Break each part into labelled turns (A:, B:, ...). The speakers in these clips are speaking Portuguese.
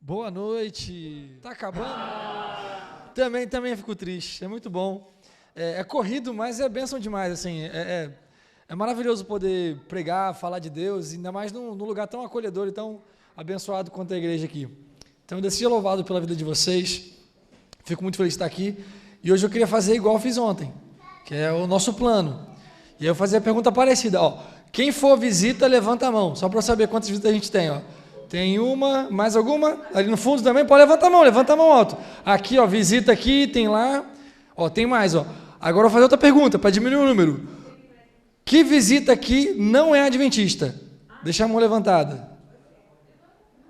A: Boa noite. Tá acabando? Também fico triste. É muito bom. É corrido, mas é bênção demais. Assim, é maravilhoso poder pregar, falar de Deus, ainda mais num lugar tão acolhedor e tão abençoado quanto a igreja aqui. Então, eu desci louvado pela vida de vocês. Fico muito feliz de estar aqui. E hoje eu queria fazer igual eu fiz ontem, que é o nosso plano. E aí eu fazer a pergunta parecida. Quem for visita, levanta a mão, só para eu saber quantas visitas a gente tem. Tem uma, mais alguma? Ali no fundo também, pode levantar levanta a mão alto. Aqui, visita aqui, tem lá. Tem mais, Agora eu vou fazer outra pergunta, para diminuir o número. Que visita aqui não é adventista? Deixa a mão levantada.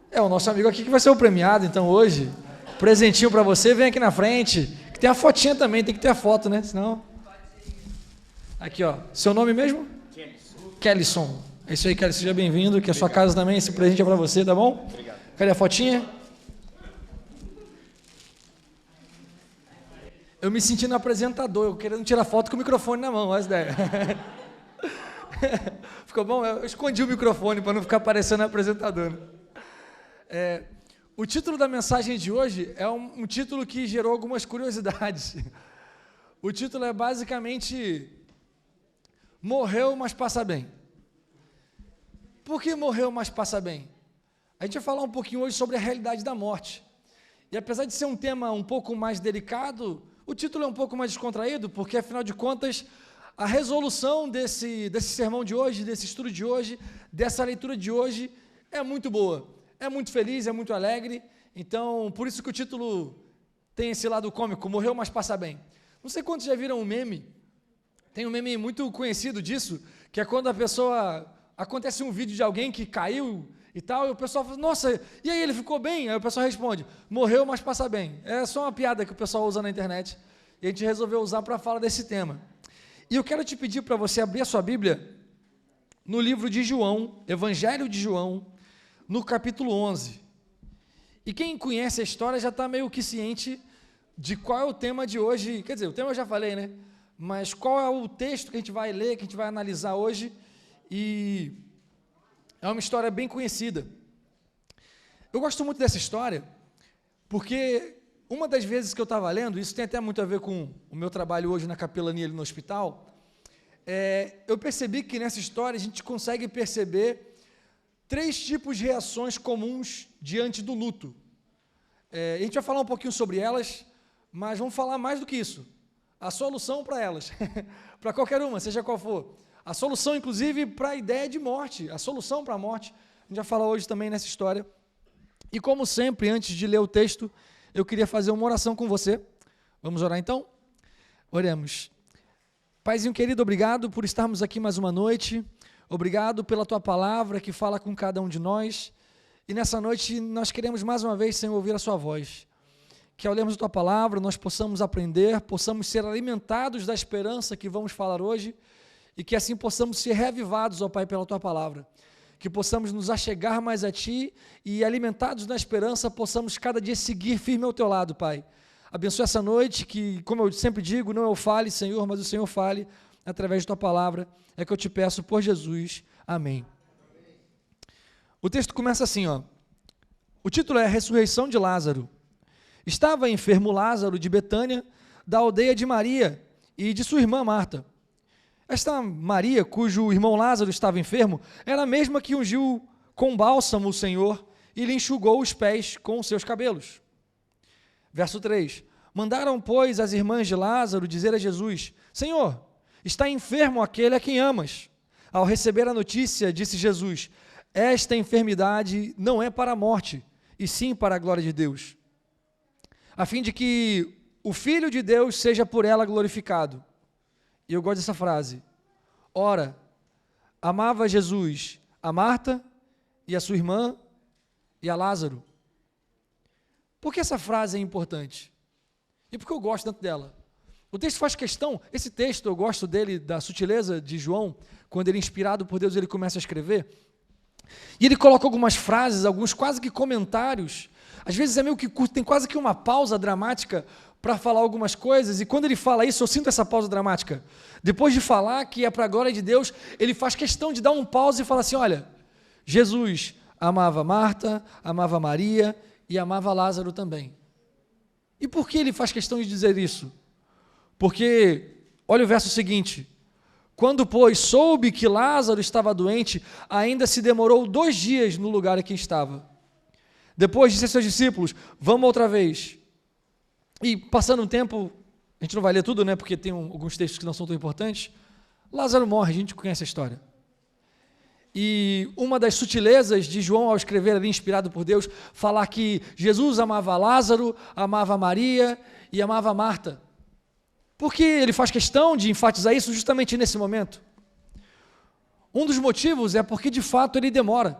A: É o nosso amigo aqui que vai ser o premiado, então hoje, presentinho para você, vem aqui na frente, que tem a fotinha também, tem que ter a foto, né? Senão... Aqui, seu nome mesmo? Kellyson. É isso aí, Kelly, seja bem-vindo, que a sua casa também, esse presente é para você, tá bom?
B: Obrigado.
A: Cadê a fotinha? Eu me sentindo apresentador, eu querendo tirar foto com o microfone na mão, olha essa ideia. Ficou bom? Eu escondi o microfone para não ficar parecendo apresentador. O título da mensagem de hoje é um título que gerou algumas curiosidades. O título é basicamente Morreu, mas passa bem. Por que morreu, mas passa bem? A gente vai falar um pouquinho hoje sobre a realidade da morte. E apesar de ser um tema um pouco mais delicado, o título é um pouco mais descontraído, porque afinal de contas, a resolução desse sermão de hoje, desse estudo de hoje, dessa leitura de hoje, é muito boa. É muito feliz, é muito alegre. Então, por isso que o título tem esse lado cômico, morreu, mas passa bem. Não sei quantos já viram um meme. Tem um meme muito conhecido disso, que é quando a pessoa... Acontece um vídeo de alguém que caiu e tal, e o pessoal fala, nossa, e aí ele ficou bem? Aí o pessoal responde, morreu, mas passa bem. É só uma piada que o pessoal usa na internet, e a gente resolveu usar para falar desse tema. E eu quero te pedir para você abrir a sua Bíblia no livro de João, Evangelho de João, no capítulo 11. E quem conhece a história já está meio que ciente de qual é o tema de hoje, quer dizer, o tema eu já falei, né? Mas qual é o texto que a gente vai ler, que a gente vai analisar hoje. E é uma história bem conhecida. Eu gosto muito dessa história, porque uma das vezes que eu estava lendo, isso tem até muito a ver com o meu trabalho hoje na capelania ali no hospital, eu percebi que nessa história a gente consegue perceber 3 tipos de reações comuns diante do luto. A gente vai falar um pouquinho sobre elas, mas vamos falar mais do que isso. A solução para elas, para qualquer uma, seja qual for. A solução, inclusive, para a ideia de morte, a solução para a morte, a gente vai falar hoje também nessa história. E como sempre, antes de ler o texto, eu queria fazer uma oração com você. Vamos orar então? Oremos. Paizinho querido, obrigado por estarmos aqui mais uma noite, obrigado pela Tua palavra que fala com cada um de nós, e nessa noite nós queremos mais uma vez, Senhor, ouvir a Sua voz. Que ao lermos a Tua palavra, nós possamos aprender, possamos ser alimentados da esperança que vamos falar hoje, e que assim possamos ser reavivados, ó Pai, pela Tua palavra, que possamos nos achegar mais a Ti e alimentados na esperança, possamos cada dia seguir firme ao Teu lado, Pai. Abençoa essa noite, que como eu sempre digo, não eu fale, Senhor, mas o Senhor fale através de Tua palavra, é que eu te peço por Jesus, amém. O texto começa assim, o título é A Ressurreição de Lázaro. Estava enfermo Lázaro de Betânia, da aldeia de Maria e de sua irmã Marta. Esta Maria, cujo irmão Lázaro estava enfermo, era a mesma que ungiu com bálsamo o Senhor e lhe enxugou os pés com os seus cabelos. Verso 3. Mandaram, pois, as irmãs de Lázaro dizer a Jesus, Senhor, está enfermo aquele a quem amas. Ao receber a notícia, disse Jesus, esta enfermidade não é para a morte, e sim para a glória de Deus, a fim de que o Filho de Deus seja por ela glorificado. E eu gosto dessa frase. Ora, amava Jesus a Marta e a sua irmã e a Lázaro. Por que essa frase é importante? E por que eu gosto tanto dela? O texto faz questão, esse texto eu gosto dele, da sutileza de João, quando ele, inspirado por Deus, ele começa a escrever, e ele coloca algumas frases, alguns quase que comentários, às vezes é meio que curto, tem quase que uma pausa dramática para falar algumas coisas, e quando ele fala isso, eu sinto essa pausa dramática. Depois de falar que é para a glória de Deus, ele faz questão de dar um pause e falar assim, olha, Jesus amava Marta, amava Maria, e amava Lázaro também. E por que ele faz questão de dizer isso? Porque, olha o verso seguinte: quando, pois, soube que Lázaro estava doente, ainda se demorou 2 dias no lugar em que estava. Depois disse a seus discípulos: vamos outra vez. E passando um tempo, a gente não vai ler tudo, né, porque tem alguns textos que não são tão importantes. Lázaro morre, a gente conhece a história. E uma das sutilezas de João ao escrever ali, inspirado por Deus, falar que Jesus amava Lázaro, amava Maria e amava Marta. Por que ele faz questão de enfatizar isso justamente nesse momento? Um dos motivos é porque de fato ele demora.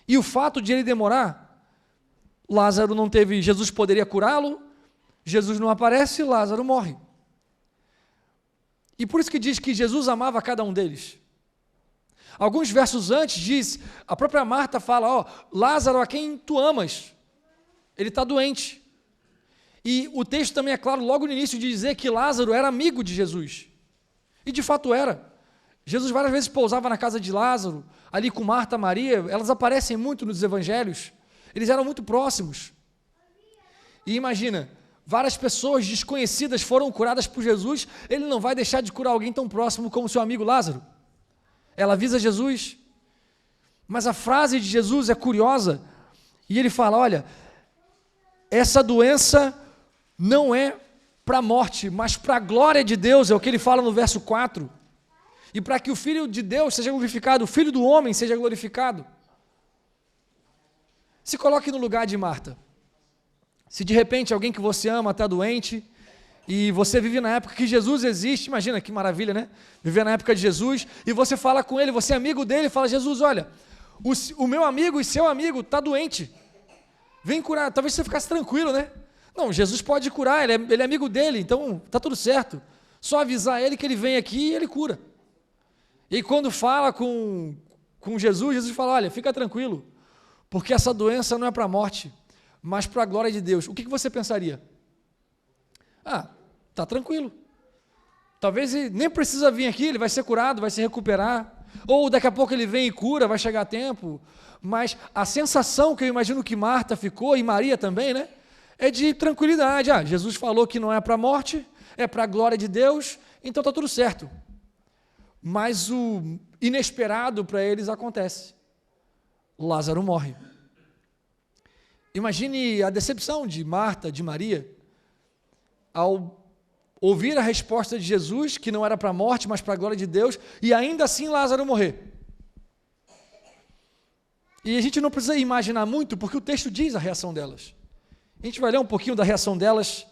A: E o fato de ele demorar, Lázaro não teve, Jesus poderia curá-lo, Jesus não aparece, Lázaro morre. E por isso que diz que Jesus amava cada um deles. Alguns versos antes diz, a própria Marta fala, ó, Lázaro a quem tu amas, ele está doente. E o texto também é claro, logo no início, de dizer que Lázaro era amigo de Jesus. E de fato era. Jesus várias vezes pousava na casa de Lázaro, ali com Marta, Maria, elas aparecem muito nos evangelhos, eles eram muito próximos. E imagina, várias pessoas desconhecidas foram curadas por Jesus, ele não vai deixar de curar alguém tão próximo como seu amigo Lázaro. Ela avisa Jesus, mas a frase de Jesus é curiosa, e ele fala, olha, essa doença não é para a morte, mas para a glória de Deus, é o que ele fala no verso 4, e para que o Filho de Deus seja glorificado, o Filho do homem seja glorificado. Se coloque no lugar de Marta. Se de repente alguém que você ama está doente, e você vive na época que Jesus existe, imagina que maravilha, né? Viver na época de Jesus, e você fala com ele, você é amigo dele, fala, Jesus, olha, o meu amigo e seu amigo está doente, vem curar, talvez você ficasse tranquilo, né? Não, Jesus pode curar, ele é amigo dele, então está tudo certo, só avisar ele que ele vem aqui e ele cura. E quando fala com Jesus, Jesus fala, olha, fica tranquilo, porque essa doença não é para a morte, mas para a glória de Deus. O que você pensaria? Está tranquilo. Talvez ele nem precisa vir aqui, ele vai ser curado, vai se recuperar. Ou daqui a pouco ele vem e cura, vai chegar a tempo. Mas a sensação que eu imagino que Marta ficou, e Maria também, né? É de tranquilidade. Jesus falou que não é para a morte, é para a glória de Deus, então está tudo certo. Mas o inesperado para eles acontece. Lázaro morre. Imagine a decepção de Marta, de Maria, ao ouvir a resposta de Jesus, que não era para a morte, mas para a glória de Deus, e ainda assim Lázaro morrer. E a gente não precisa imaginar muito, porque o texto diz a reação delas. A gente vai ler um pouquinho da reação delas,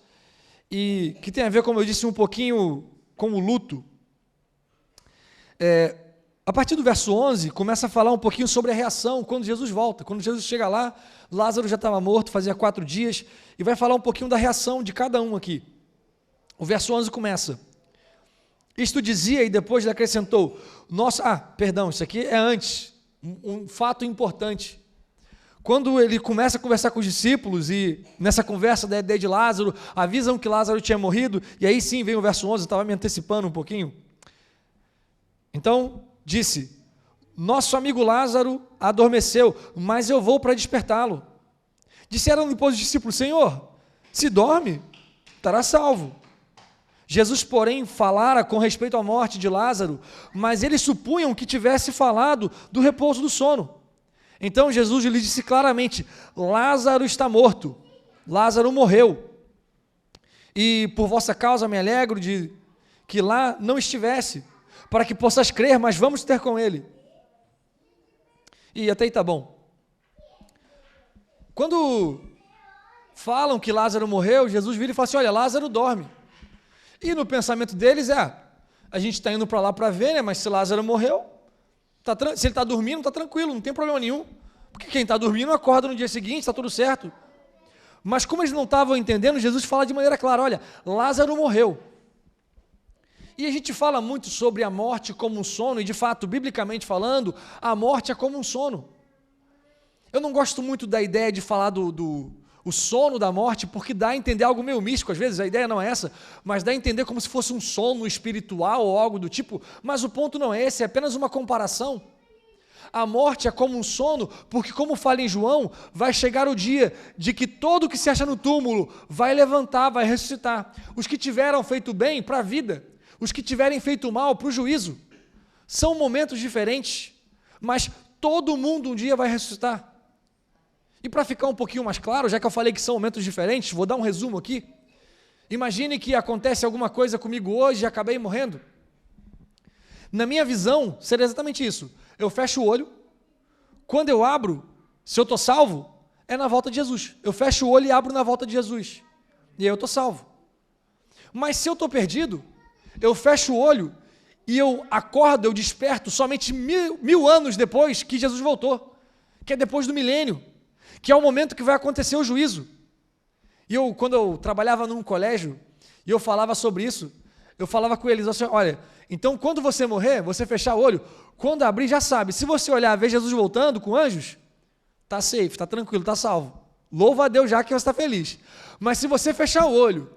A: e que tem a ver, como eu disse, um pouquinho com o luto. A partir do verso 11, começa a falar um pouquinho sobre a reação, quando Jesus volta. Quando Jesus chega lá, Lázaro já estava morto, fazia 4 dias, e vai falar um pouquinho da reação de cada um aqui. O verso 11 começa, isto dizia e depois ele acrescentou, isso aqui é antes, um fato importante. Quando ele começa a conversar com os discípulos e nessa conversa da ideia de Lázaro, avisam que Lázaro tinha morrido, e aí sim vem o verso 11, eu estava me antecipando um pouquinho. Então, disse, nosso amigo Lázaro adormeceu, mas eu vou para despertá-lo. Disseram depois os discípulos, Senhor, se dorme, estará salvo. Jesus, porém, falara com respeito à morte de Lázaro, mas eles supunham que tivesse falado do repouso do sono. Então Jesus lhe disse claramente, Lázaro está morto, Lázaro morreu, e por vossa causa me alegro de que lá não estivesse, para que possas crer, mas vamos ter com ele. E até aí está bom. Quando falam que Lázaro morreu, Jesus vira e fala assim, olha, Lázaro dorme. E no pensamento deles a gente está indo para lá para ver, né? Mas se Lázaro morreu, se ele está dormindo, está tranquilo, não tem problema nenhum. Porque quem está dormindo acorda no dia seguinte, está tudo certo. Mas como eles não estavam entendendo, Jesus fala de maneira clara, olha, Lázaro morreu. E a gente fala muito sobre a morte como um sono, e de fato, biblicamente falando, a morte é como um sono. Eu não gosto muito da ideia de falar o sono da morte, porque dá a entender algo meio místico, às vezes a ideia não é essa, mas dá a entender como se fosse um sono espiritual ou algo do tipo, mas o ponto não é esse, é apenas uma comparação. A morte é como um sono, porque, como fala em João, vai chegar o dia de que todo que se acha no túmulo vai levantar, vai ressuscitar. Os que tiveram feito bem para a vida, os que tiverem feito mal para o juízo. São momentos diferentes, mas todo mundo um dia vai ressuscitar. E para ficar um pouquinho mais claro, já que eu falei que são momentos diferentes, vou dar um resumo aqui. Imagine que acontece alguma coisa comigo hoje e acabei morrendo. Na minha visão, seria exatamente isso. Eu fecho o olho, quando eu abro, se eu estou salvo, é na volta de Jesus. Eu fecho o olho e abro na volta de Jesus. E aí eu estou salvo. Mas se eu estou perdido, eu fecho o olho e eu acordo, eu desperto somente mil anos depois que Jesus voltou, que é depois do milênio, que é o momento que vai acontecer o juízo. E quando eu trabalhava num colégio, e eu falava sobre isso, eu falava com eles assim, olha, então quando você morrer, você fechar o olho, quando abrir já sabe, se você olhar, ver Jesus voltando com anjos, está safe, está tranquilo, está salvo. Louva a Deus já que você está feliz. Mas se você fechar o olho,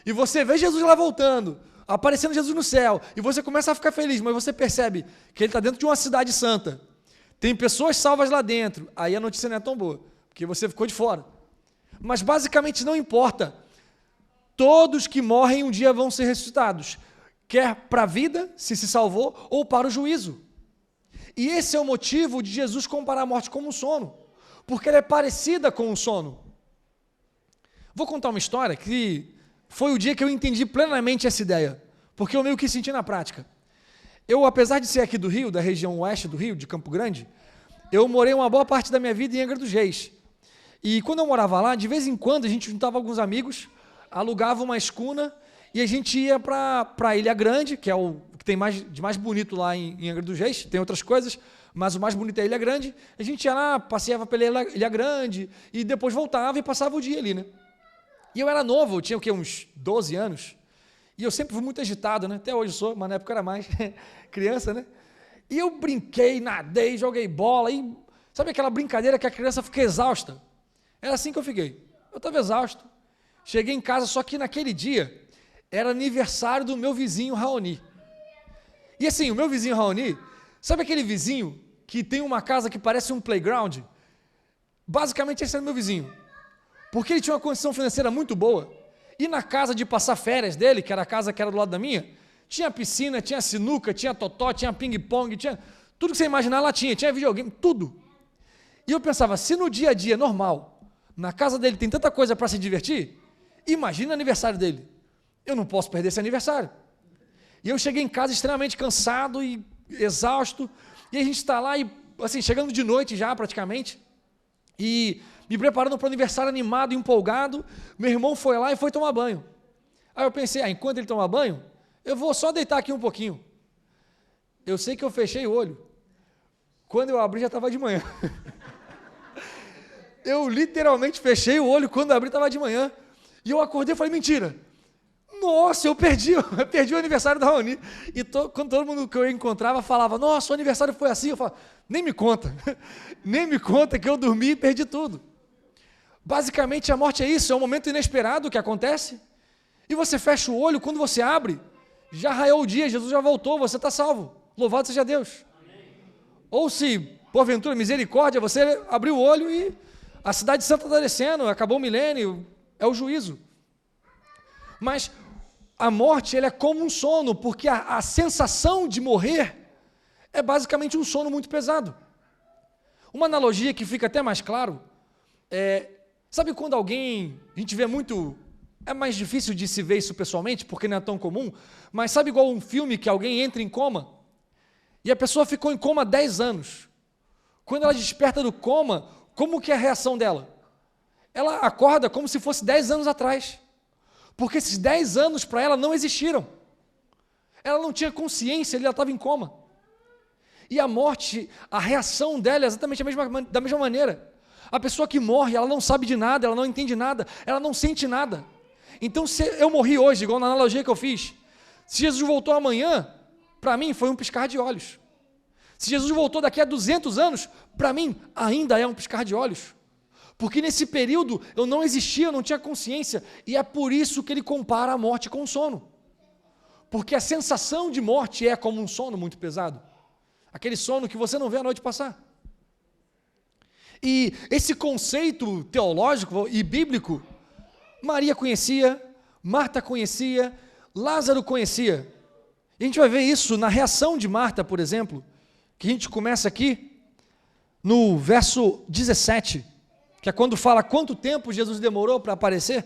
A: e você vê Jesus lá voltando, aparecendo Jesus no céu, e você começa a ficar feliz, mas você percebe que ele está dentro de uma cidade santa, tem pessoas salvas lá dentro, aí a notícia não é tão boa, porque você ficou de fora. Mas basicamente não importa, todos que morrem um dia vão ser ressuscitados, quer para a vida, se salvou, ou para o juízo. E esse é o motivo de Jesus comparar a morte como um sono, porque ela é parecida com um sono. Vou contar uma história que foi o dia que eu entendi plenamente essa ideia, porque eu meio que senti na prática. Eu, apesar de ser aqui do Rio, da região oeste do Rio, de Campo Grande, eu morei uma boa parte da minha vida em Angra dos Reis. E quando eu morava lá, de vez em quando a gente juntava alguns amigos, alugava uma escuna e a gente ia para a Ilha Grande, que é o que tem de mais bonito lá em Angra dos Reis, tem outras coisas, mas o mais bonito é a Ilha Grande. A gente ia lá, passeava pela Ilha Grande e depois voltava e passava o dia ali, né? E eu era novo, eu tinha o quê? Uns 12 anos, e eu sempre fui muito agitado, né? Até hoje sou, mas na época era mais criança, né? E eu brinquei, nadei, joguei bola, e sabe aquela brincadeira que a criança fica exausta? Era assim que eu fiquei. Eu estava exausto. Cheguei em casa, só que naquele dia era aniversário do meu vizinho Raoni. E assim, o meu vizinho Raoni, sabe aquele vizinho que tem uma casa que parece um playground? Basicamente esse era o meu vizinho. Porque ele tinha uma condição financeira muito boa. E na casa de passar férias dele, que era a casa que era do lado da minha, tinha piscina, tinha sinuca, tinha totó, tinha ping-pong, tinha tudo que você imaginar lá tinha videogame, tudo. E eu pensava, se no dia a dia normal, na casa dele tem tanta coisa para se divertir, imagina o aniversário dele. Eu não posso perder esse aniversário. E eu cheguei em casa extremamente cansado e exausto, e a gente está lá, e assim, chegando de noite já praticamente, e me preparando para o aniversário animado e empolgado. Meu irmão foi lá e foi tomar banho. Aí eu pensei, enquanto ele toma banho, eu vou só deitar aqui um pouquinho. Eu sei que eu fechei o olho. Quando eu abri já estava de manhã. Eu literalmente fechei o olho, quando eu abri estava de manhã. E eu acordei e falei, mentira. Nossa, eu perdi o aniversário da Raoni. E quando todo mundo que eu encontrava falava, nossa, o aniversário foi assim. Eu falava, nem me conta. Nem me conta que eu dormi e perdi tudo. Basicamente a morte é isso, é um momento inesperado que acontece. E você fecha o olho, quando você abre, já raiou o dia, Jesus já voltou, você está salvo. Louvado seja Deus. Amém. Ou se, porventura, misericórdia, você abriu o olho e a cidade santa está descendo, acabou o milênio, é o juízo. Mas a morte, ela é como um sono, porque a sensação de morrer é basicamente um sono muito pesado. Uma analogia que fica até mais claro sabe quando alguém, a gente vê muito, é mais difícil de se ver isso pessoalmente, porque não é tão comum, mas sabe igual um filme que alguém entra em coma, e a pessoa ficou em coma 10 anos. Quando ela desperta do coma, como que é a reação dela? Ela acorda como se fosse 10 anos atrás, porque esses 10 anos para ela não existiram. Ela não tinha consciência, ela estava em coma. E a morte, a reação dela é exatamente da mesma maneira. A pessoa que morre, ela não sabe de nada, ela não entende nada, ela não sente nada. Então, se eu morri hoje, igual na analogia que eu fiz, se Jesus voltou amanhã, para mim foi um piscar de olhos. Se Jesus voltou daqui a 200 anos, para mim ainda é um piscar de olhos. Porque nesse período eu não existia, eu não tinha consciência, e é por isso que ele compara a morte com o sono. Porque a sensação de morte é como um sono muito pesado. aquele sono que você não vê a noite passar. E esse conceito teológico e bíblico, Maria conhecia, Marta conhecia, Lázaro conhecia. E a gente vai ver isso na reação de Marta, por exemplo, que a gente começa aqui no verso 17, que é quando fala quanto tempo Jesus demorou para aparecer.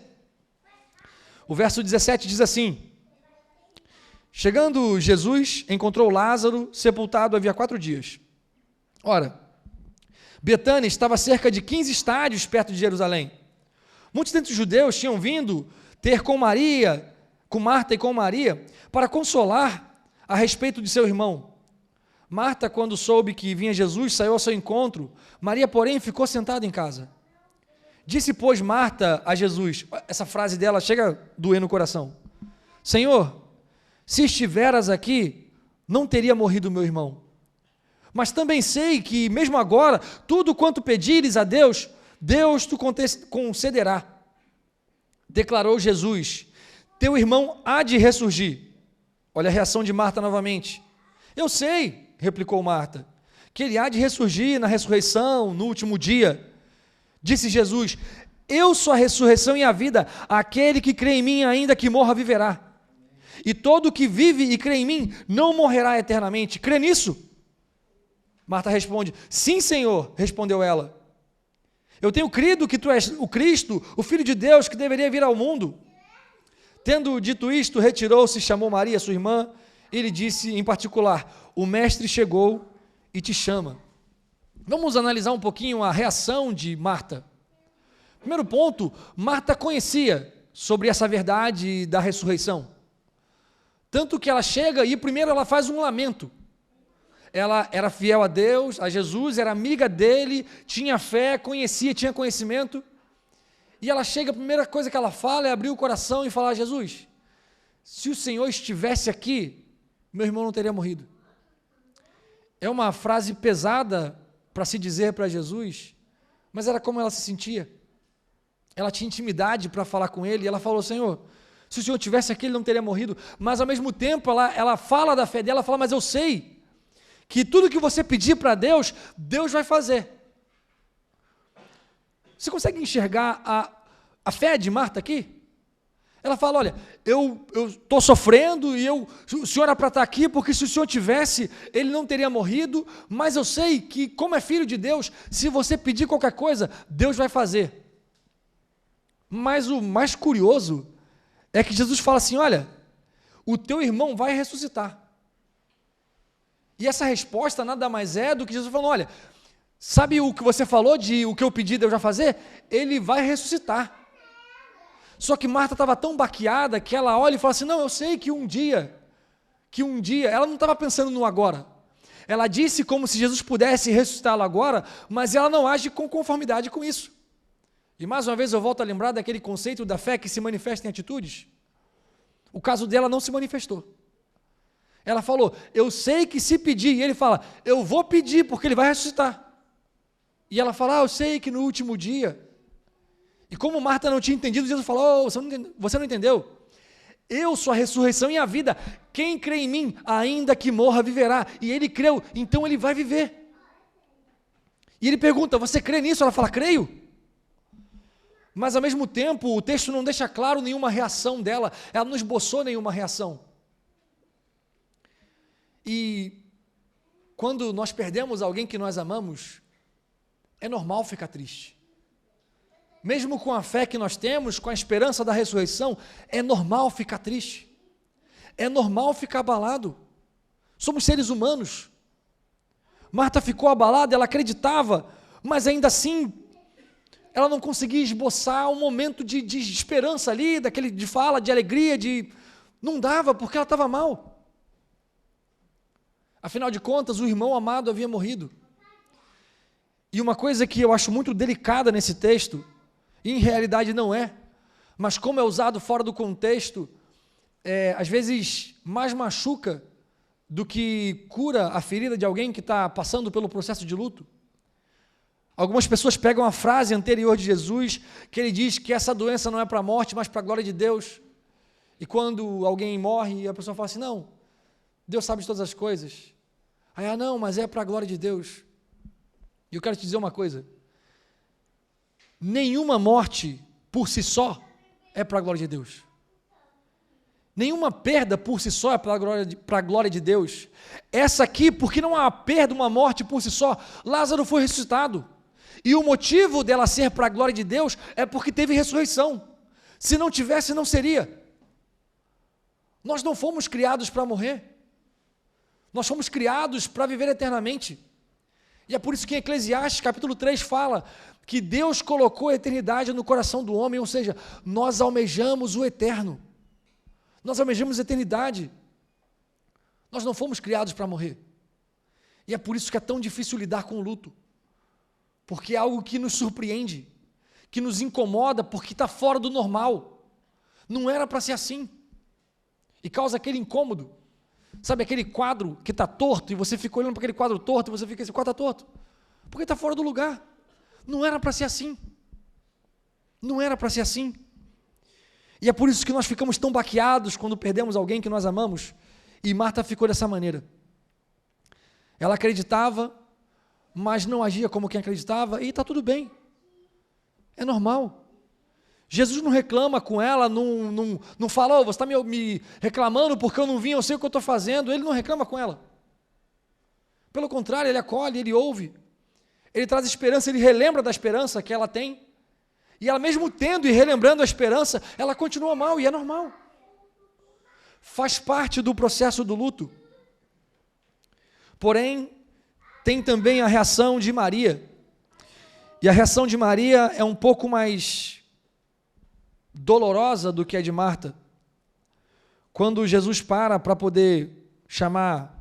A: O verso 17 diz assim: chegando Jesus, encontrou Lázaro sepultado havia 4 dias. Ora, Betânia estava a cerca de 15 estádios perto de Jerusalém. Muitos dentre os judeus tinham vindo ter com Maria, com Marta e com Maria, para consolar a respeito de seu irmão. Marta, quando soube que vinha Jesus, saiu ao seu encontro. Maria, porém, ficou sentada em casa. Disse, pois, Marta a Jesus, essa frase dela chega a doer no coração: Senhor, se estiveras aqui, não teria morrido meu irmão. Mas também sei que, mesmo agora, tudo quanto pedires a Deus, Deus te concederá. Declarou Jesus: teu irmão há de ressurgir. Olha a reação de Marta novamente. Eu sei, replicou Marta, que ele há de ressurgir na ressurreição, no último dia. Disse Jesus: eu sou a ressurreição e a vida, aquele que crê em mim, ainda que morra, viverá. E todo que vive e crê em mim, não morrerá eternamente. Crê nisso? Marta responde: sim, Senhor, respondeu ela. Eu tenho crido que tu és o Cristo, o Filho de Deus, que deveria vir ao mundo. Tendo dito isto, retirou-se, chamou Maria, sua irmã, e lhe disse em particular: o mestre chegou e te chama. Vamos analisar um pouquinho a reação de Marta. Primeiro ponto, Marta conhecia sobre essa verdade da ressurreição. Tanto que ela chega e primeiro ela faz um lamento. Ela era fiel a Deus, a Jesus, era amiga dele, tinha fé, conhecia, tinha conhecimento. E ela chega, a primeira coisa que ela fala é abrir o coração e falar: Jesus, se o Senhor estivesse aqui, meu irmão não teria morrido. É uma frase pesada para se dizer para Jesus, mas era como ela se sentia. Ela tinha intimidade para falar com ele, e ela falou: Senhor, se o Senhor estivesse aqui, ele não teria morrido. Mas ao mesmo tempo, ela fala da fé dela, fala: mas eu sei que tudo que você pedir para Deus, Deus vai fazer. Você consegue enxergar a fé de Marta aqui? Ela fala: olha, eu estou sofrendo e o Senhor era para estar aqui, porque se o Senhor tivesse, ele não teria morrido, mas eu sei que, como é filho de Deus, se você pedir qualquer coisa, Deus vai fazer. Mas o mais curioso é que Jesus fala assim: olha, o teu irmão vai ressuscitar. E essa resposta nada mais é do que Jesus falando: olha, sabe o que você falou de o que eu pedi Deus vai fazer? Ele vai ressuscitar. Só que Marta estava tão baqueada que ela olha e fala assim: não, eu sei que um dia, ela não estava pensando no agora. Ela disse como se Jesus pudesse ressuscitá-lo agora, mas ela não age com conformidade com isso. E mais uma vez eu volto a lembrar daquele conceito da fé que se manifesta em atitudes. O caso dela não se manifestou. Ela falou: eu sei que se pedir, e ele fala: eu vou pedir porque ele vai ressuscitar. E ela fala: eu sei que no último dia. E como Marta não tinha entendido, Jesus falou: você não entendeu? Eu sou a ressurreição e a vida. Quem crê em mim, ainda que morra, viverá. E ele creu, então ele vai viver. E ele pergunta: você crê nisso? Ela fala: creio. Mas ao mesmo tempo, o texto não deixa claro nenhuma reação dela. Ela não esboçou nenhuma reação. E quando nós perdemos alguém que nós amamos, é normal ficar triste. Mesmo com a fé que nós temos, com a esperança da ressurreição, é normal ficar triste. É normal ficar abalado. Somos seres humanos. Marta ficou abalada, ela acreditava, mas ainda assim, ela não conseguia esboçar um momento de esperança ali, de fala, de alegria, não dava, porque ela estava mal. Afinal de contas, o irmão amado havia morrido. E uma coisa que eu acho muito delicada nesse texto, e em realidade não é, mas como é usado fora do contexto, às vezes mais machuca do que cura a ferida de alguém que está passando pelo processo de luto. Algumas pessoas pegam a frase anterior de Jesus, que ele diz que essa doença não é para a morte, mas para a glória de Deus. E quando alguém morre, a pessoa fala assim: não, Deus sabe de todas as coisas. Aí, não, mas é para a glória de Deus. E eu quero te dizer uma coisa. Nenhuma morte por si só é para a glória de Deus. Nenhuma perda por si só é para a glória de Deus. Essa aqui, porque não há uma perda, uma morte por si só, Lázaro foi ressuscitado. E o motivo dela ser para a glória de Deus é porque teve ressurreição. Se não tivesse, não seria. Nós não fomos criados para morrer. Nós fomos criados para viver eternamente. E é por isso que em Eclesiastes, capítulo 3, fala que Deus colocou a eternidade no coração do homem, ou seja, nós almejamos o eterno. Nós almejamos a eternidade. Nós não fomos criados para morrer. E é por isso que é tão difícil lidar com o luto. Porque é algo que nos surpreende, que nos incomoda, porque está fora do normal. Não era para ser assim. E causa aquele incômodo. Sabe aquele quadro que está torto, e você fica olhando para aquele quadro torto, e você fica, esse quadro está torto. Porque está fora do lugar. Não era para ser assim. Não era para ser assim. E é por isso que nós ficamos tão baqueados quando perdemos alguém que nós amamos. E Marta ficou dessa maneira. Ela acreditava, mas não agia como quem acreditava, e está tudo bem. É normal. Jesus não reclama com ela, não fala, você está me reclamando porque eu não vim, eu sei o que eu estou fazendo. Ele não reclama com ela. Pelo contrário, ele acolhe, ele ouve. Ele traz esperança, ele relembra da esperança que ela tem. E ela mesmo tendo e relembrando a esperança, ela continua mal, e é normal. Faz parte do processo do luto. Porém, tem também a reação de Maria. E a reação de Maria é um pouco mais dolorosa do que a de Marta. Quando Jesus para poder chamar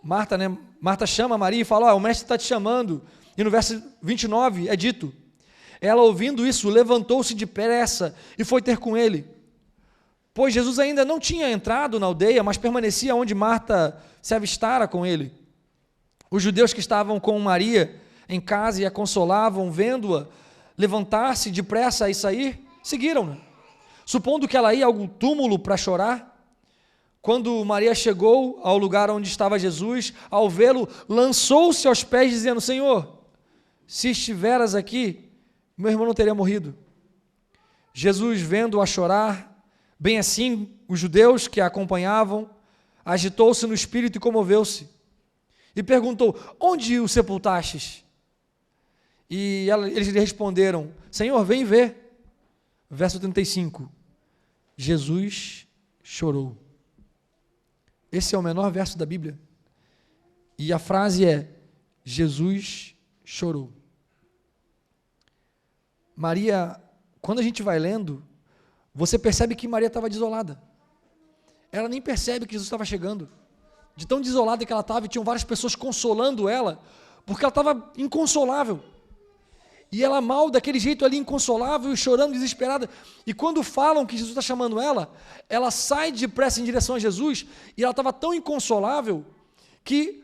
A: Marta, né? Marta chama Maria e fala, o mestre está te chamando. E no verso 29 é dito, ela ouvindo isso, levantou-se depressa e foi ter com ele. Pois Jesus ainda não tinha entrado na aldeia, mas permanecia onde Marta se avistara com ele. Os judeus que estavam com Maria em casa e a consolavam, vendo-a levantar-se depressa e sair, seguiram-na. Supondo que ela ia a algum túmulo para chorar, quando Maria chegou ao lugar onde estava Jesus, ao vê-lo, lançou-se aos pés, dizendo, Senhor, se estiveras aqui, meu irmão não teria morrido. Jesus, vendo-a chorar, bem assim, os judeus que a acompanhavam, agitou-se no espírito e comoveu-se. E perguntou, onde o sepultastes? E eles lhe responderam, Senhor, vem ver. Verso 35, Jesus chorou. Esse é o menor verso da Bíblia. E a frase é, Jesus chorou. Maria, quando a gente vai lendo, você percebe que Maria estava desolada. Ela nem percebe que Jesus estava chegando. De tão desolada que ela estava, e tinham várias pessoas consolando ela, porque ela estava inconsolável. E ela mal, daquele jeito ali, inconsolável, chorando, desesperada. E quando falam que Jesus está chamando ela sai depressa em direção a Jesus, e ela estava tão inconsolável, que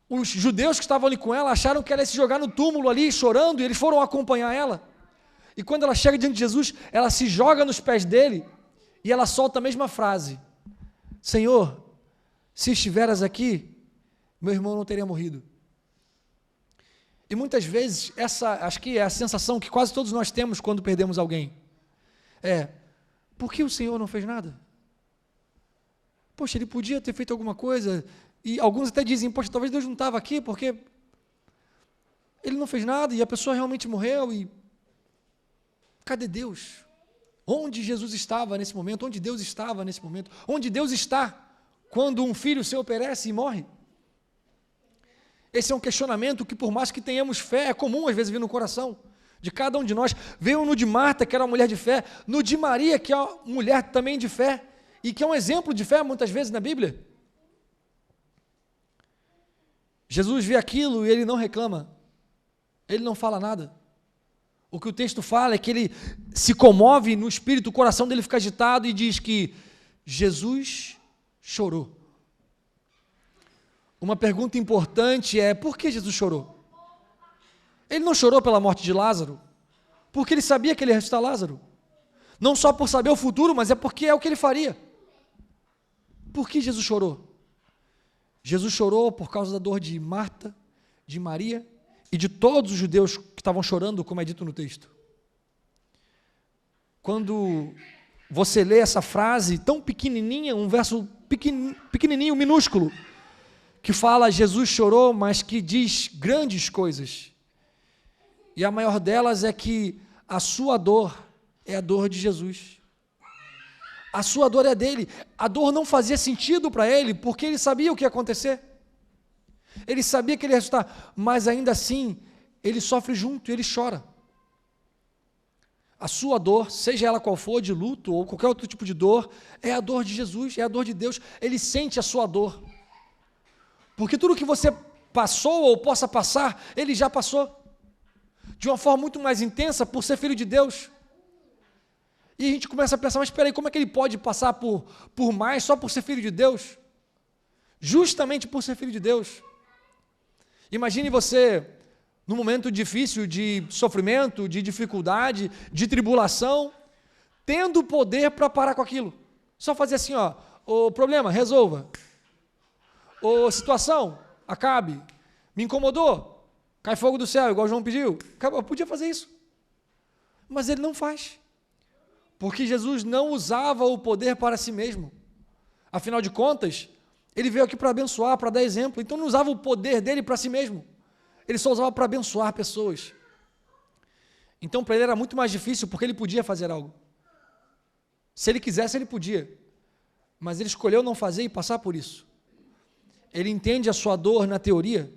A: os judeus que estavam ali com ela, acharam que ela ia se jogar no túmulo ali, chorando, e eles foram acompanhar ela. E quando ela chega diante de Jesus, ela se joga nos pés dele, e ela solta a mesma frase, Senhor, se estiveras aqui, meu irmão não teria morrido. E muitas vezes, acho que é a sensação que quase todos nós temos quando perdemos alguém. Por que o Senhor não fez nada? Poxa, ele podia ter feito alguma coisa. E alguns até dizem, poxa, talvez Deus não estava aqui, porque ele não fez nada e a pessoa realmente morreu. E cadê Deus? Onde Jesus estava nesse momento? Onde Deus estava nesse momento? Onde Deus está quando um filho seu perece e morre? Esse é um questionamento que, por mais que tenhamos fé, é comum às vezes vir no coração de cada um de nós. Veio no de Marta, que era uma mulher de fé, no de Maria, que é uma mulher também de fé, e que é um exemplo de fé muitas vezes na Bíblia. Jesus vê aquilo e ele não reclama, ele não fala nada. O que o texto fala é que ele se comove no espírito, o coração dele fica agitado e diz que Jesus chorou. Uma pergunta importante é, por que Jesus chorou? Ele não chorou pela morte de Lázaro, porque ele sabia que ele ia ressuscitar Lázaro. Não só por saber o futuro, mas é porque é o que ele faria. Por que Jesus chorou? Jesus chorou por causa da dor de Marta, de Maria e de todos os judeus que estavam chorando, como é dito no texto. Quando você lê essa frase tão pequenininha, um verso pequenininho, minúsculo, que fala Jesus chorou, mas que diz grandes coisas. E a maior delas é que a sua dor é a dor de Jesus. A sua dor é dele. A dor não fazia sentido para ele, porque ele sabia o que ia acontecer. Ele sabia que ele ia ressuscitar, mas ainda assim, ele sofre junto e ele chora. A sua dor, seja ela qual for, de luto ou qualquer outro tipo de dor, é a dor de Jesus, é a dor de Deus. Ele sente a sua dor. Porque tudo que você passou ou possa passar, ele já passou. De uma forma muito mais intensa, por ser filho de Deus. E a gente começa a pensar, mas espera aí, como é que ele pode passar por mais só por ser filho de Deus? Justamente por ser filho de Deus. Imagine você, num momento difícil de sofrimento, de dificuldade, de tribulação, tendo o poder para parar com aquilo. Só fazer assim, ó, o problema, resolva. Ô, situação, acabe. Me incomodou, cai fogo do céu, igual João pediu. Eu podia fazer isso. Mas ele não faz. Porque Jesus não usava o poder para si mesmo. Afinal de contas, ele veio aqui para abençoar, para dar exemplo. Então não usava o poder dele para si mesmo. Ele só usava para abençoar pessoas. Então para ele era muito mais difícil, porque ele podia fazer algo. Se ele quisesse, ele podia. Mas ele escolheu não fazer e passar por isso. Ele entende a sua dor na teoria,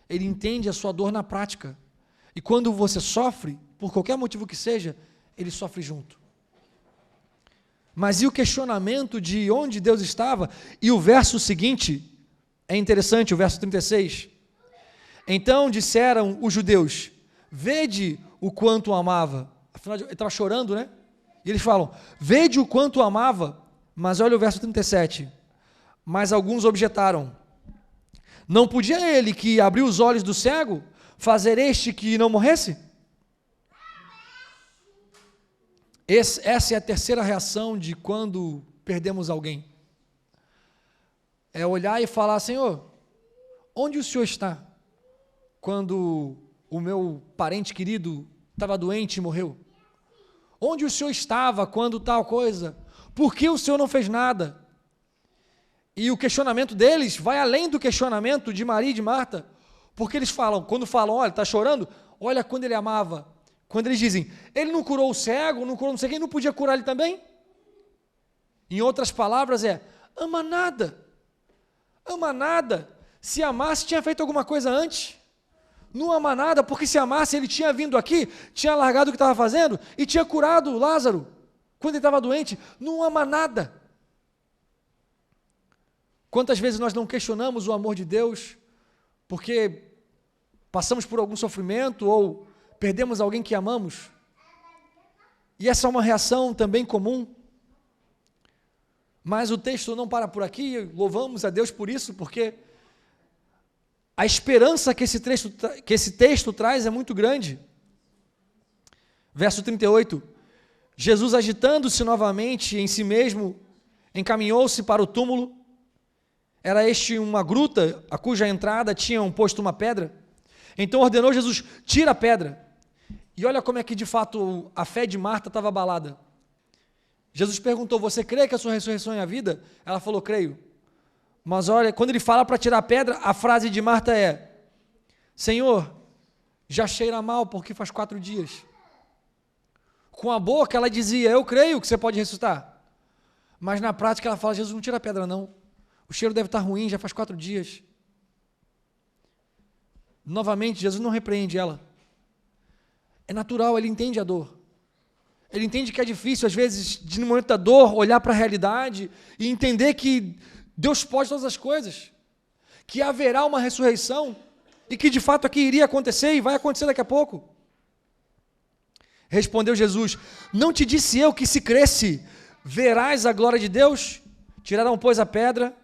A: ele entende a sua dor na prática. E quando você sofre, por qualquer motivo que seja, ele sofre junto. Mas e o questionamento de onde Deus estava? E o verso seguinte é interessante, o verso 36. Então disseram os judeus, vede o quanto o amava. Afinal, ele estava chorando, né? E eles falam, vede o quanto o amava. Mas olha o verso 37. Mas alguns objetaram, não podia ele, que abriu os olhos do cego, fazer este que não morresse? Essa é a terceira reação de quando perdemos alguém. É olhar e falar, Senhor, onde o Senhor está? Quando o meu parente querido estava doente e morreu? Onde o Senhor estava quando tal coisa? Por que o Senhor não fez nada? E o questionamento deles vai além do questionamento de Maria e de Marta, porque eles falam, quando falam, olha, está chorando? Olha quando ele amava. Quando eles dizem, ele não curou o cego, não curou não sei quem, não podia curar ele também? Em outras palavras ama nada. Ama nada. Se amasse, tinha feito alguma coisa antes. Não ama nada, porque se amasse, ele tinha vindo aqui, tinha largado o que estava fazendo e tinha curado Lázaro, quando ele estava doente. Não ama nada. Quantas vezes nós não questionamos o amor de Deus, porque passamos por algum sofrimento ou perdemos alguém que amamos? E essa é uma reação também comum. Mas o texto não para por aqui, louvamos a Deus por isso, porque a esperança que esse texto traz é muito grande. Verso 38, Jesus agitando-se novamente em si mesmo, encaminhou-se para o túmulo. Era uma gruta, a cuja entrada tinham posto uma pedra. Então ordenou Jesus, tira a pedra. E olha como é que de fato a fé de Marta estava abalada. Jesus perguntou, você crê que a sua ressurreição é a vida? Ela falou, creio. Mas olha, quando ele fala para tirar a pedra, a frase de Marta é, Senhor, já cheira mal porque faz 4 dias. Com a boca ela dizia, eu creio que você pode ressuscitar. Mas na prática ela fala, Jesus, não tira a pedra não. O cheiro deve estar ruim, já faz 4 dias. Novamente, Jesus não repreende ela. É natural, ele entende a dor. Ele entende que é difícil, às vezes, no momento da dor, olhar para a realidade e entender que Deus pode todas as coisas, que haverá uma ressurreição e que de fato aqui iria acontecer e vai acontecer daqui a pouco. Respondeu Jesus, não te disse eu que se cresce, verás a glória de Deus? Tiraram, pois, a pedra.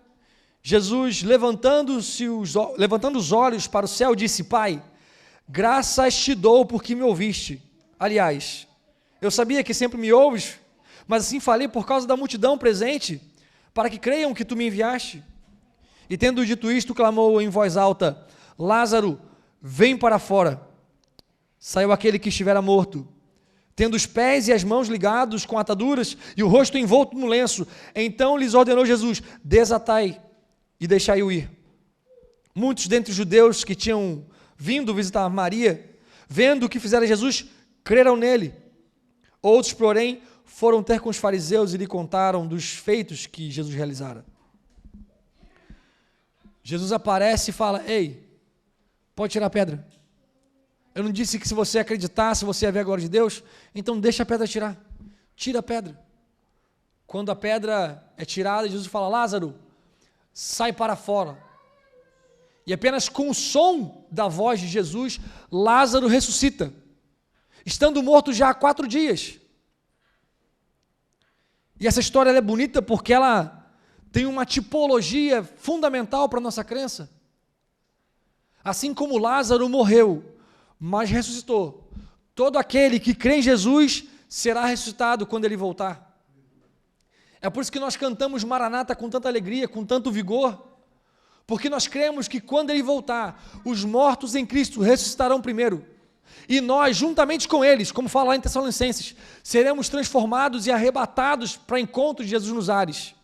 A: Jesus, levantando os olhos para o céu, disse, Pai, graças te dou porque me ouviste. Aliás, eu sabia que sempre me ouves, mas assim falei por causa da multidão presente, para que creiam que tu me enviaste. E tendo dito isto, clamou em voz alta: Lázaro, vem para fora. Saiu aquele que estivera morto, tendo os pés e as mãos ligados com ataduras e o rosto envolto no lenço. Então lhes ordenou Jesus: desatai e deixai-o ir. Muitos dentre os judeus que tinham vindo visitar Maria, vendo o que fizera Jesus, creram nele. Outros, porém, foram ter com os fariseus e lhe contaram dos feitos que Jesus realizara. Jesus aparece e fala: ei, pode tirar a pedra. Eu não disse que se você acreditar, se você ia ver a glória de Deus, então deixa a pedra tirar. Tira a pedra. Quando a pedra é tirada, Jesus fala: Lázaro, sai para fora. E apenas com o som da voz de Jesus, Lázaro ressuscita, estando morto já há 4 dias. E essa história é bonita porque ela tem uma tipologia fundamental para a nossa crença. Assim como Lázaro morreu, mas ressuscitou, todo aquele que crê em Jesus será ressuscitado quando ele voltar. É por isso que nós cantamos Maranata com tanta alegria, com tanto vigor, porque nós cremos que quando ele voltar, os mortos em Cristo ressuscitarão primeiro, e nós, juntamente com eles, como fala lá em Tessalonicenses, seremos transformados e arrebatados para encontro de Jesus nos ares,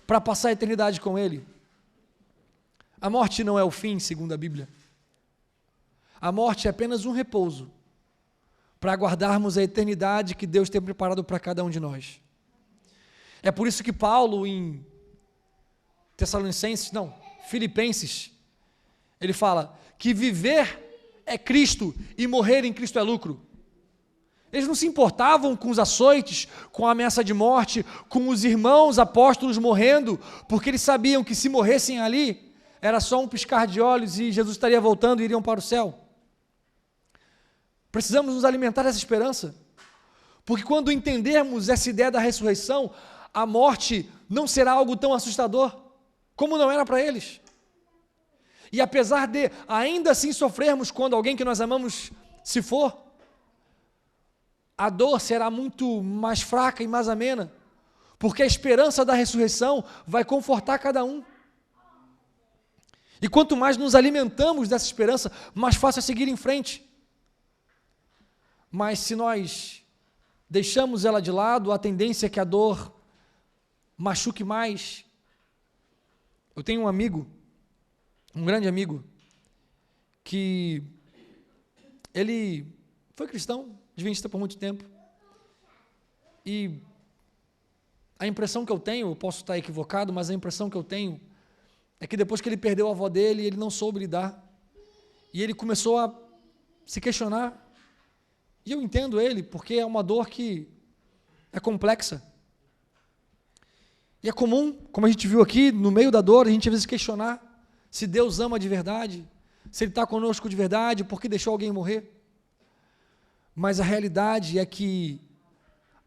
A: para passar a eternidade com ele. A morte não é o fim, segundo a Bíblia. A morte é apenas um repouso para aguardarmos a eternidade que Deus tem preparado para cada um de nós. É por isso que Paulo, em Filipenses, ele fala que viver é Cristo e morrer em Cristo é lucro. Eles não se importavam com os açoites, com a ameaça de morte, com os irmãos apóstolos morrendo, porque eles sabiam que se morressem ali, era só um piscar de olhos e Jesus estaria voltando e iriam para o céu. Precisamos nos alimentar dessa esperança, porque quando entendermos essa ideia da ressurreição, a morte não será algo tão assustador, como não era para eles. E apesar de ainda assim sofrermos quando alguém que nós amamos se for, a dor será muito mais fraca e mais amena, porque a esperança da ressurreição vai confortar cada um. E quanto mais nos alimentamos dessa esperança, mais fácil é seguir em frente. Mas se nós deixamos ela de lado, a tendência é que a dor machuque mais. Eu tenho um amigo, um grande amigo, que ele foi cristão, adventista por muito tempo, e a impressão que eu tenho, eu posso estar equivocado, mas a impressão que eu tenho é que depois que ele perdeu a avó dele, ele não soube lidar, e ele começou a se questionar, e eu entendo ele, porque é uma dor que é complexa, e é comum, como a gente viu aqui, no meio da dor, a gente às vezes questionar se Deus ama de verdade, se Ele está conosco de verdade, por que deixou alguém morrer. Mas a realidade é que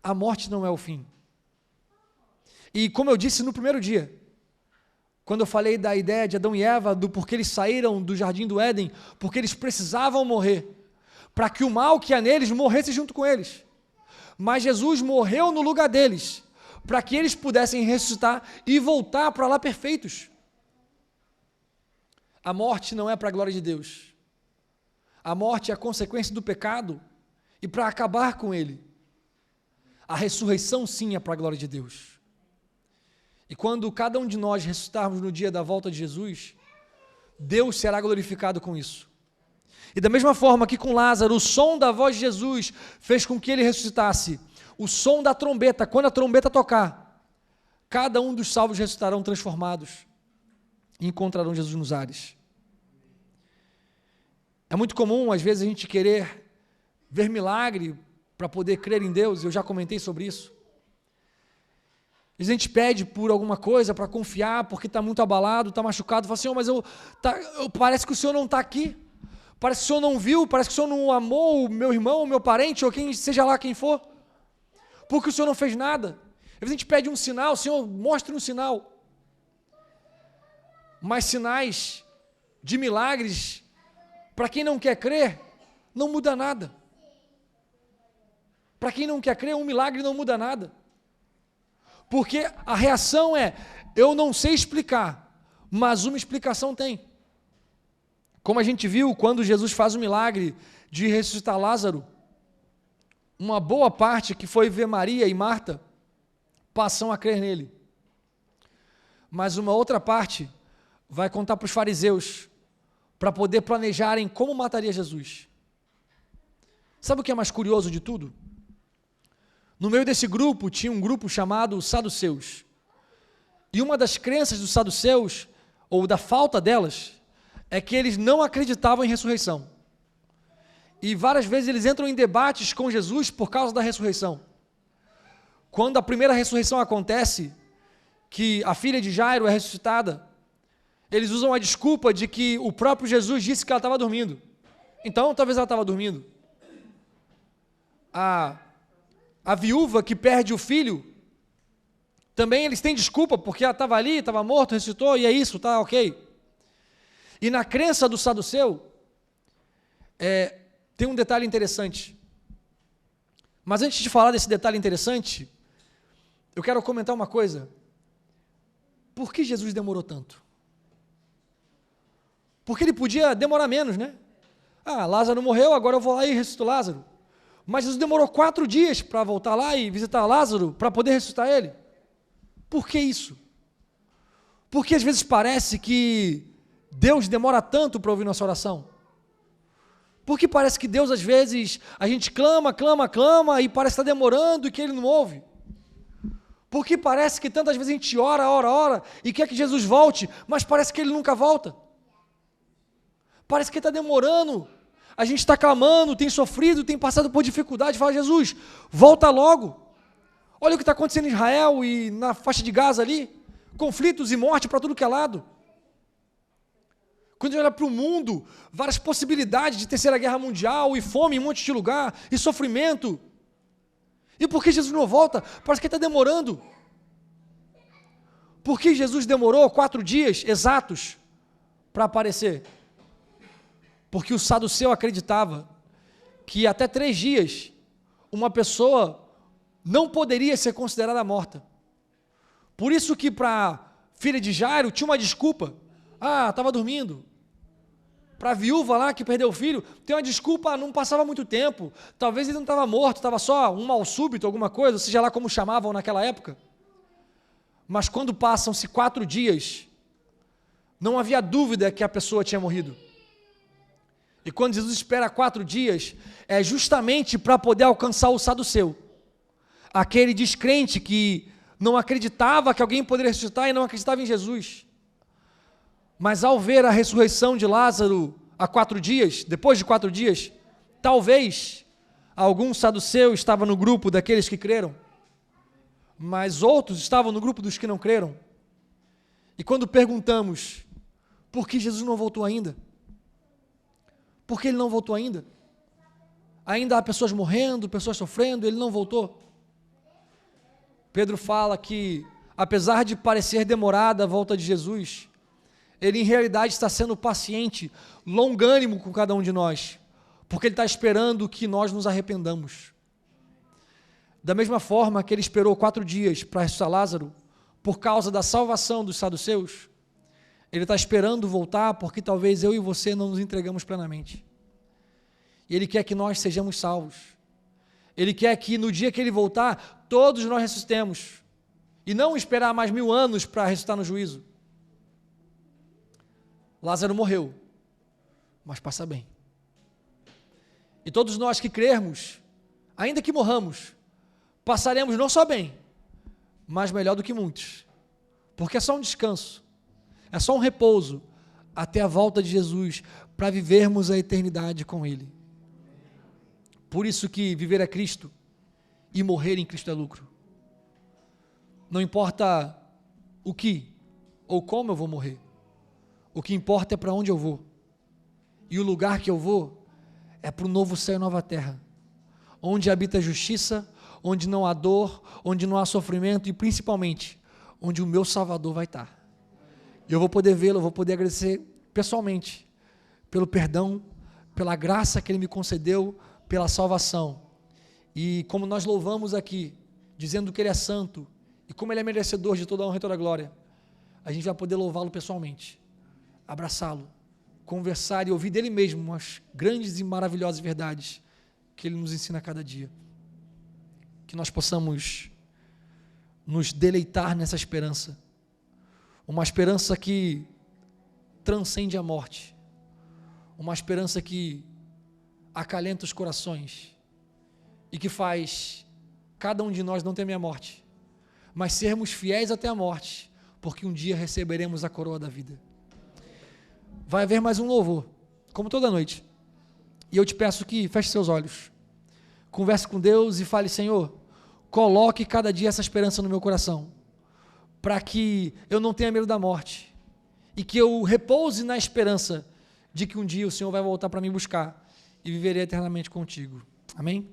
A: a morte não é o fim. E como eu disse no primeiro dia, quando eu falei da ideia de Adão e Eva, do porquê eles saíram do jardim do Éden, porque eles precisavam morrer, para que o mal que há neles morresse junto com eles. Mas Jesus morreu no lugar deles, para que eles pudessem ressuscitar e voltar para lá perfeitos. A morte não é para a glória de Deus. A morte é a consequência do pecado e para acabar com ele. A ressurreição sim é para a glória de Deus. E quando cada um de nós ressuscitarmos no dia da volta de Jesus, Deus será glorificado com isso. E da mesma forma que com Lázaro, o som da voz de Jesus fez com que ele ressuscitasse. O som da trombeta, quando a trombeta tocar, cada um dos salvos ressuscitarão transformados e encontrarão Jesus nos ares. É muito comum, às vezes, a gente querer ver milagre para poder crer em Deus, eu já comentei sobre isso. A gente pede por alguma coisa para confiar, porque está muito abalado, está machucado, fala, Senhor, mas parece que o Senhor não está aqui, parece que o Senhor não viu, parece que o Senhor não amou o meu irmão, o meu parente, ou quem seja lá quem for, porque o Senhor não fez nada. Às vezes a gente pede um sinal, Senhor, mostre um sinal. Mas sinais de milagres, para quem não quer crer, não muda nada. Para quem não quer crer, um milagre não muda nada. Porque a reação é, eu não sei explicar, mas uma explicação tem. Como a gente viu quando Jesus faz o milagre de ressuscitar Lázaro, uma boa parte que foi ver Maria e Marta passam a crer nele. Mas uma outra parte vai contar para os fariseus, para poder planejarem como mataria Jesus. Sabe o que é mais curioso de tudo? No meio desse grupo tinha um grupo chamado saduceus. E uma das crenças dos saduceus, ou da falta delas, é que eles não acreditavam em ressurreição. E várias vezes eles entram em debates com Jesus por causa da ressurreição. Quando a primeira ressurreição acontece, que a filha de Jairo é ressuscitada, eles usam a desculpa de que o próprio Jesus disse que ela estava dormindo. Então, talvez ela estava dormindo. A viúva que perde o filho, também eles têm desculpa, porque ela estava ali, estava morto, ressuscitou, e é isso, tá ok. E na crença do saduceu, tem um detalhe interessante. Mas antes de falar desse detalhe interessante, eu quero comentar uma coisa. Por que Jesus demorou tanto? Porque ele podia demorar menos, né? Lázaro morreu, agora eu vou lá e ressuscito Lázaro. Mas Jesus demorou 4 dias para voltar lá e visitar Lázaro, para poder ressuscitar ele. Por que isso? Porque às vezes parece que Deus demora tanto para ouvir nossa oração. Porque parece que Deus, às vezes, a gente clama, e parece que está demorando e que Ele não ouve. Porque parece que tantas vezes a gente ora, e quer que Jesus volte, mas parece que Ele nunca volta. Parece que Ele está demorando. A gente está clamando, tem sofrido, tem passado por dificuldade, fala, Jesus, volta logo. Olha o que está acontecendo em Israel e na faixa de Gaza ali, conflitos e morte para tudo que é lado. Quando a gente olha para o mundo, várias possibilidades de terceira guerra mundial, e fome em um monte de lugar, e sofrimento. E por que Jesus não volta? Parece que Ele está demorando. Por que Jesus demorou 4 dias exatos para aparecer? Porque o saduceu acreditava que até 3 dias uma pessoa não poderia ser considerada morta. Por isso que para a filha de Jairo tinha uma desculpa. Estava dormindo. Para a viúva lá que perdeu o filho, tem uma desculpa, não passava muito tempo. Talvez ele não estava morto, estava só um mal súbito, alguma coisa, seja lá como chamavam naquela época. Mas quando passam-se 4 dias, não havia dúvida que a pessoa tinha morrido. E quando Jesus espera 4 dias, é justamente para poder alcançar o saduceu. Aquele descrente que não acreditava que alguém poderia ressuscitar e não acreditava em Jesus. Mas ao ver a ressurreição de Lázaro há 4 dias, depois de 4 dias, talvez algum saduceu estava no grupo daqueles que creram, mas outros estavam no grupo dos que não creram. E quando perguntamos, por que Jesus não voltou ainda? Por que Ele não voltou ainda? Ainda há pessoas morrendo, pessoas sofrendo, Ele não voltou. Pedro fala que, apesar de parecer demorada a volta de Jesus, Ele em realidade está sendo paciente, longânimo com cada um de nós, porque Ele está esperando que nós nos arrependamos. Da mesma forma que Ele esperou 4 dias para ressuscitar Lázaro, por causa da salvação dos saduceus, Ele está esperando voltar porque talvez eu e você não nos entregamos plenamente. E Ele quer que nós sejamos salvos. Ele quer que no dia que Ele voltar, todos nós ressuscitemos. E não esperar mais 1000 anos para ressuscitar no juízo. Lázaro morreu, mas passa bem. E todos nós que crermos, ainda que morramos, passaremos não só bem, mas melhor do que muitos. Porque é só um descanso. É só um repouso até a volta de Jesus para vivermos a eternidade com Ele. Por isso que viver é Cristo e morrer em Cristo é lucro. Não importa o que ou como eu vou morrer. O que importa é para onde eu vou. E o lugar que eu vou é para o novo céu e nova terra, onde habita a justiça, onde não há dor, onde não há sofrimento e principalmente onde o meu Salvador vai estar. E eu vou poder vê-lo, eu vou poder agradecer pessoalmente pelo perdão, pela graça que Ele me concedeu, pela salvação. E como nós louvamos aqui, dizendo que Ele é santo e como Ele é merecedor de toda a honra e toda a glória, a gente vai poder louvá-lo pessoalmente, abraçá-lo, conversar e ouvir dele mesmo as grandes e maravilhosas verdades que ele nos ensina a cada dia. Que nós possamos nos deleitar nessa esperança, uma esperança que transcende a morte, uma esperança que acalenta os corações e que faz cada um de nós não temer a morte, mas sermos fiéis até a morte, porque um dia receberemos a coroa da vida. Vai haver mais um louvor, como toda noite, e eu te peço que feche seus olhos, converse com Deus e fale: Senhor, coloque cada dia essa esperança no meu coração, para que eu não tenha medo da morte, e que eu repouse na esperança de que um dia o Senhor vai voltar para me buscar, e viverei eternamente contigo. Amém?